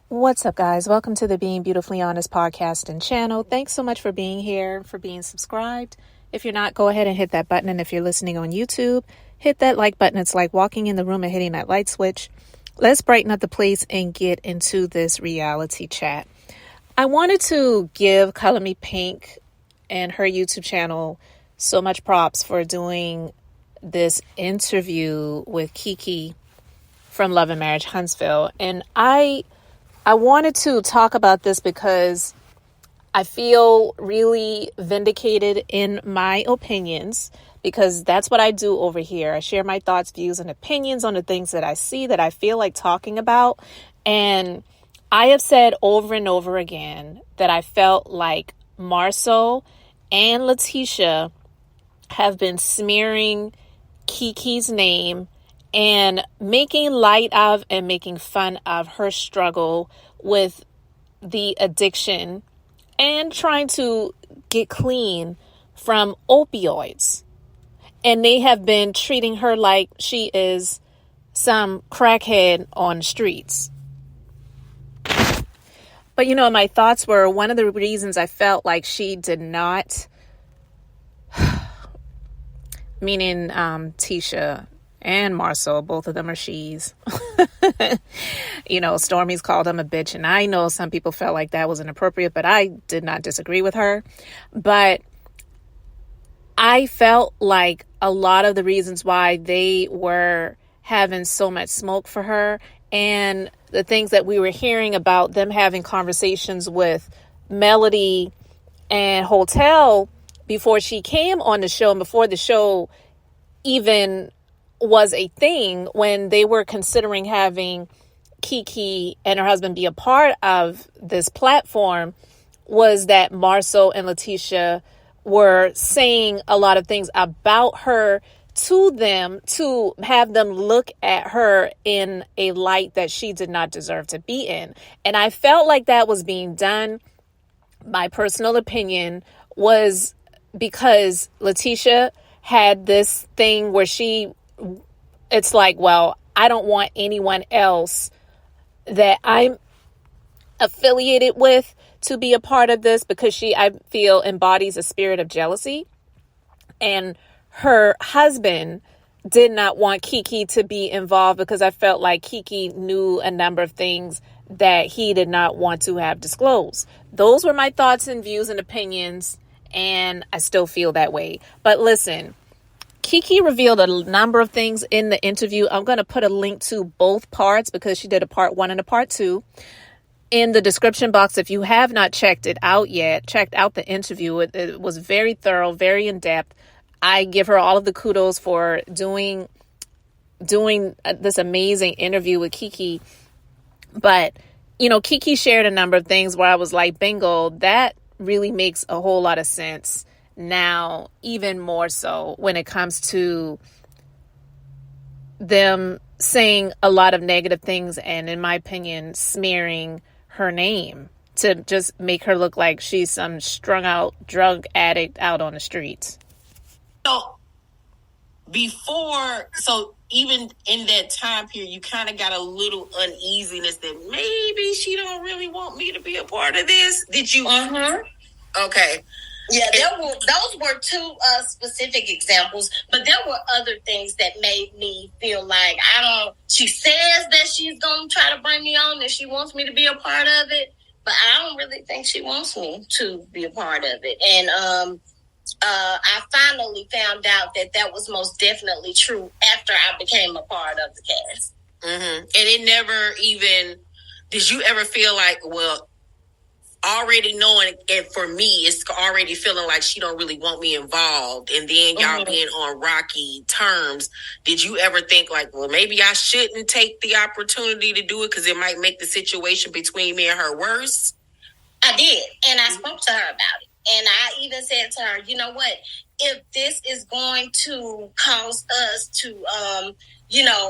What's up, guys? Welcome to the Being Beautifully Honest podcast and channel. Thanks so much for being here, for being subscribed. If you're not, go ahead and hit that button. And if you're listening on YouTube, hit that like button. It's like walking in the room and hitting that light switch. Let's brighten up the place and get into this reality chat. I wanted to give Me Pynk and her YouTube channel so much props for doing this interview with Kiki from Love and Marriage Huntsville. And I wanted to talk about this because I feel really vindicated in my opinions, because that's what I do over here. I share my thoughts, views, and opinions on the things that I see that I feel like talking about. And I have said over and over again that I felt like Marsau and Tisha have been smearing Kiki's name and making light of and making fun of her struggle with the addiction and trying to get clean from opioids. And they have been treating her like she is some crackhead on the streets. But, my thoughts were, one of the reasons I felt like she did not, meaning Tisha and Marsau, both of them are she's. Stormy's called him a bitch, and I know some people felt like that was inappropriate, but I did not disagree with her. But I felt like a lot of the reasons why they were having so much smoke for her, and the things that we were hearing about them having conversations with Melody and Hotel before she came on the show, and before the show even was a thing, when they were considering having Kiki and her husband be a part of this platform, was that Marsau and Tisha were saying a lot of things about her to them, to have them look at her in a light that she did not deserve to be in. And I felt like that was being done. My personal opinion was because Tisha had this thing where it's like, well, I don't want anyone else that I'm affiliated with to be a part of this, because I feel, embodies a spirit of jealousy. And her husband did not want Kiki to be involved because I felt like Kiki knew a number of things that he did not want to have disclosed. Those were my thoughts and views and opinions, and I still feel that way. But listen, Kiki revealed a number of things in the interview. I'm going to put a link to both parts because she did a part 1 and a part 2 in the description box. If you have not checked it out yet, checked out the interview. It was very thorough, very in-depth. I give her all of the kudos for doing this amazing interview with Kiki. But, Kiki shared a number of things where I was like, bingo, that really makes a whole lot of sense now, even more so when it comes to them saying a lot of negative things and, in my opinion, smearing her name to just make her look like she's some strung out drug addict out on the streets. So even in that time period, you kind of got a little uneasiness that maybe she don't really want me to be a part of this. Did you? Okay. Yeah, those were two specific examples, but there were other things that made me feel like she says that she's going to try to bring me on, that she wants me to be a part of it, but I don't really think she wants me to be a part of it. And I finally found out that was most definitely true after I became a part of the cast. Mm-hmm. And it never even, did you ever feel like, well, already knowing, and for me, it's already feeling like she don't really want me involved, and then y'all being on rocky terms, did you ever think like, well, maybe I shouldn't take the opportunity to do it because it might make the situation between me and her worse? I did, and I spoke to her about it, and I even said to her, you know what, if this is going to cause us to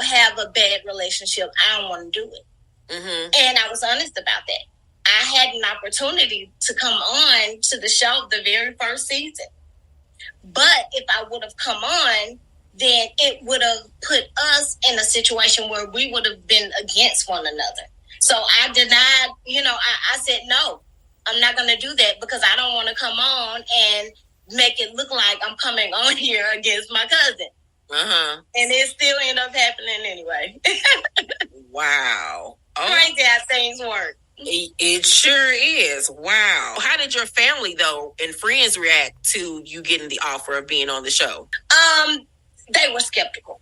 have a bad relationship, I don't want to do it. Mm-hmm. And I was honest about that. I had an opportunity to come on to the show the very first season. But if I would have come on, then it would have put us in a situation where we would have been against one another. So I denied, I said, no, I'm not going to do that because I don't want to come on and make it look like I'm coming on here against my cousin. Uh-huh. And it still ended up happening anyway. Wow. Crazy how things work. It sure is. Wow. How did your family, though, and friends react to you getting the offer of being on the show? They were skeptical.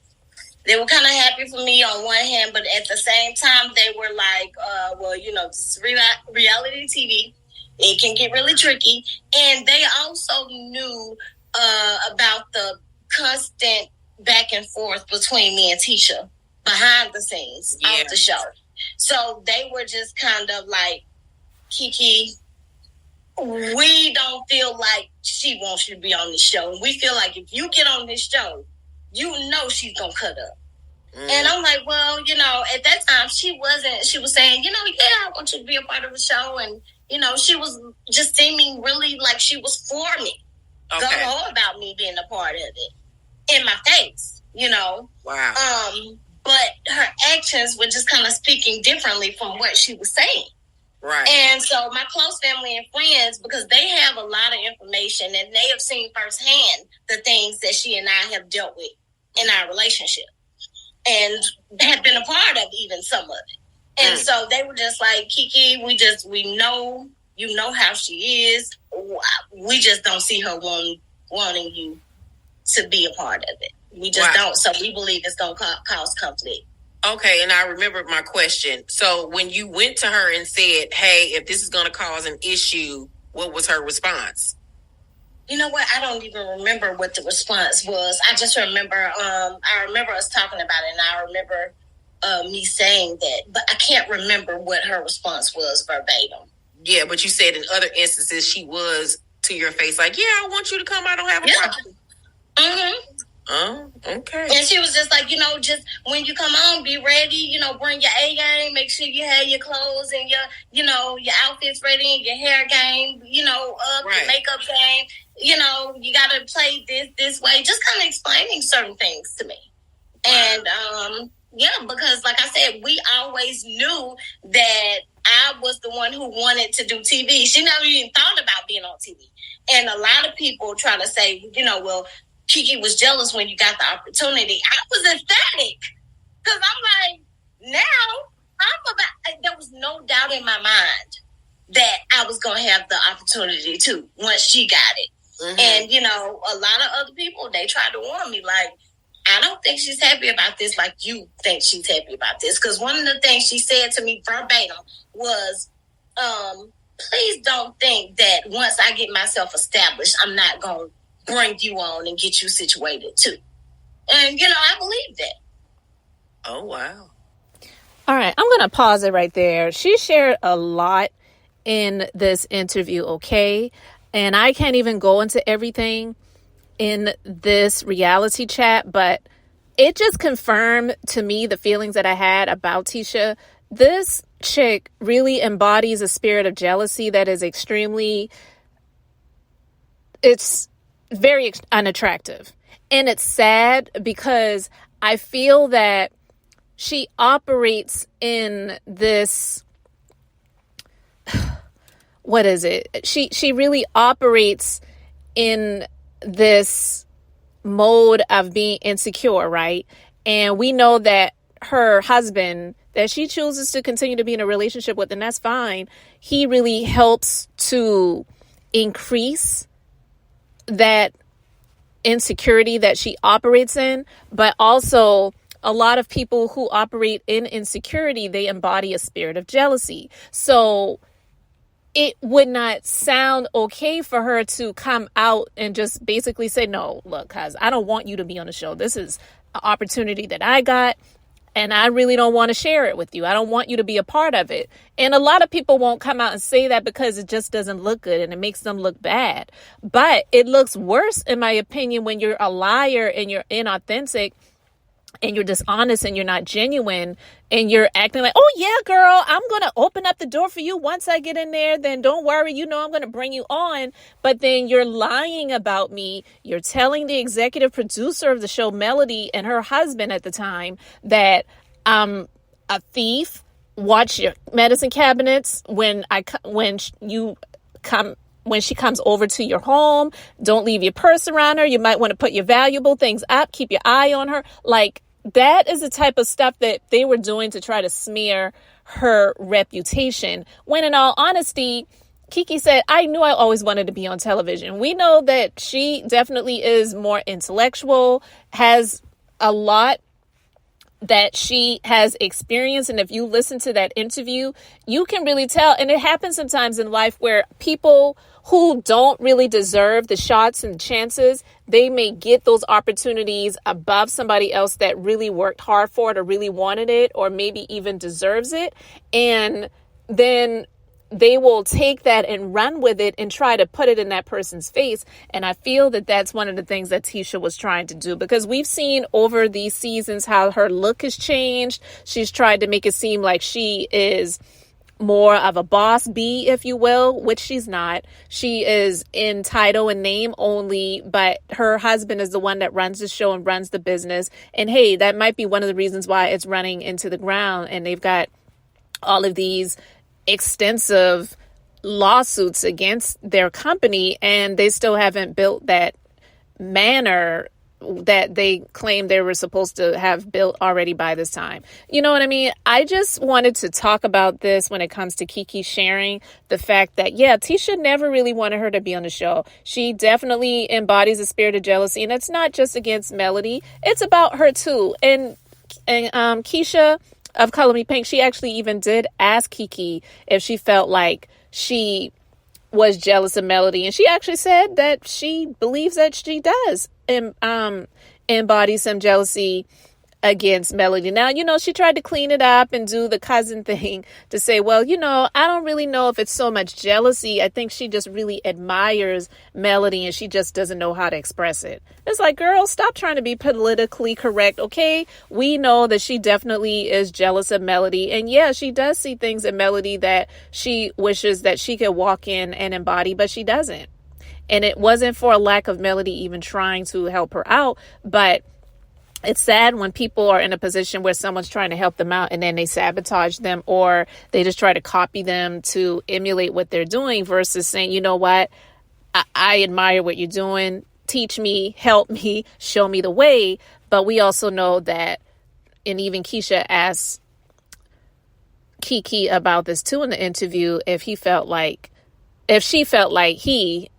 They were kind of happy for me on one hand, but at the same time, they were like, this is reality TV. It can get really tricky. And they also knew about the constant back and forth between me and Tisha behind the scenes of the show. So they were just kind of like, Kiki, we don't feel like she wants you to be on the show. And we feel like if you get on this show, you know she's going to cut up. And I'm like, well, at that time, she was saying, I want you to be a part of the show. And, she was just seeming really like she was for me. Okay. Gung-ho about me being a part of it. In my face, Wow. But her actions were just kind of speaking differently from what she was saying. Right. And so my close family and friends, because they have a lot of information and they have seen firsthand the things that she and I have dealt with in our relationship and have been a part of even some of it. And so they were just like, Kiki, we know, how she is. We just don't see her wanting you to be a part of it. We just don't. So we believe it's going to cause conflict. Okay, and I remember my question. So when you went to her and said, hey, if this is going to cause an issue, what was her response? You know what? I don't even remember what the response was. I just remember, I remember us talking about it, and I remember me saying that, but I can't remember what her response was verbatim. Yeah, but you said in other instances she was to your face like, yeah, I want you to come. I don't have a problem. Mm-hmm. Oh, okay. And she was just like, just when you come on, be ready, bring your A game, make sure you have your clothes and your outfits ready and your hair game, up, your makeup game, you got to play this way, just kind of explaining certain things to me. Wow. And, because like I said, we always knew that I was the one who wanted to do TV. She never even thought about being on TV. And a lot of people try to say, well, Kiki was jealous when you got the opportunity. I was ecstatic because I'm like, there was no doubt in my mind that I was going to have the opportunity too once she got it. Mm-hmm. And, a lot of other people, they tried to warn me like, I don't think she's happy about this like you think she's happy about this. Because one of the things she said to me verbatim was, please don't think that once I get myself established, I'm not going to bring you on and get you situated too. And, I believe that. Oh, wow. All right. I'm going to pause it right there. She shared a lot in this interview, okay? And I can't even go into everything in this reality chat, but it just confirmed to me the feelings that I had about Tisha. This chick really embodies a spirit of jealousy that is it's very unattractive. And it's sad because I feel that she operates in this, what is it? She really operates in this mode of being insecure, right? And we know that her husband that she chooses to continue to be in a relationship with, and that's fine. He really helps to increase that insecurity that she operates in, but also a lot of people who operate in insecurity, they embody a spirit of jealousy. So it would not sound okay for her to come out and just basically say, no, look, cuz I don't want you to be on the show. This is an opportunity that I got, and I really don't want to share it with you. I don't want you to be a part of it. And a lot of people won't come out and say that because it just doesn't look good and it makes them look bad. But it looks worse, in my opinion, when you're a liar and you're inauthentic and you're dishonest and you're not genuine and you're acting like, oh yeah, girl, I'm going to open up the door for you. Once I get in there, then don't worry. I'm going to bring you on. But then you're lying about me. You're telling the executive producer of the show, Melody, and her husband at the time, that I'm a thief, watch your medicine cabinets when she comes over to your home. Don't leave your purse around her. You might want to put your valuable things up. Keep your eye on her. Like, that is the type of stuff that they were doing to try to smear her reputation. When in all honesty, Kiki said, I knew I always wanted to be on television. We know that she definitely is more intellectual, has a lot that she has experienced. And if you listen to that interview, you can really tell. And it happens sometimes in life where people who don't really deserve the shots and chances, they may get those opportunities above somebody else that really worked hard for it or really wanted it or maybe even deserves it. And then they will take that and run with it and try to put it in that person's face. And I feel that that's one of the things that Tisha was trying to do, because we've seen over these seasons how her look has changed. She's tried to make it seem like she is more of a boss bee, if you will, which she's not. She is in title and name only, but her husband is the one that runs the show and runs the business. And hey, that might be one of the reasons why it's running into the ground. And they've got all of these extensive lawsuits against their company, and they still haven't built that manor that they claimed they were supposed to have built already by this time. You know what I mean? I just wanted to talk about this when it comes to Kiki sharing the fact that, yeah, Tisha never really wanted her to be on the show. She definitely embodies a spirit of jealousy, and it's not just against Melody. It's about her too. And Keisha of Color Me Pynk, she actually even did ask Kiki if she felt like she was jealous of Melody. And she actually said that she believes that she does embody some jealousy against Melody. Now, you know, she tried to clean it up and do the cousin thing to say, well, you know, I don't really know if it's so much jealousy. I think she just really admires Melody and she just doesn't know how to express it. It's like, girl, stop trying to be politically correct, okay? We know that she definitely is jealous of Melody. And yeah, she does see things in Melody that she wishes that she could walk in and embody, but she doesn't. And it wasn't for a lack of Melody even trying to help her out, but it's sad when people are in a position where someone's trying to help them out and then they sabotage them, or they just try to copy them to emulate what they're doing versus saying, you know what, I admire what you're doing. Teach me, help me, show me the way. But we also know that, and even Keisha asked Kiki about this too in the interview, if she felt like he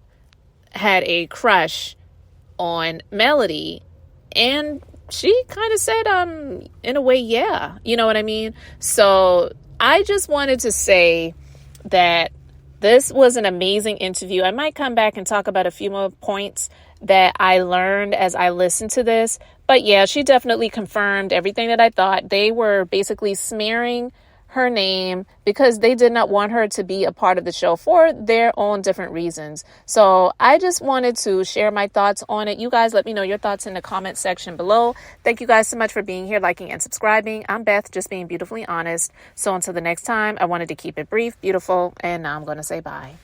had a crush on Melody. And she kind of said, in a way, yeah. You know what I mean? So I just wanted to say that this was an amazing interview. I might come back and talk about a few more points that I learned as I listened to this. But yeah, she definitely confirmed everything that I thought. They were basically smearing her name because they did not want her to be a part of the show for their own different reasons. So I just wanted to share my thoughts on it. You guys let me know your thoughts in the comment section below. Thank you guys so much for being here, liking and subscribing. I'm Beth, just being beautifully honest. So until the next time, I wanted to keep it brief, beautiful, and now I'm going to say bye.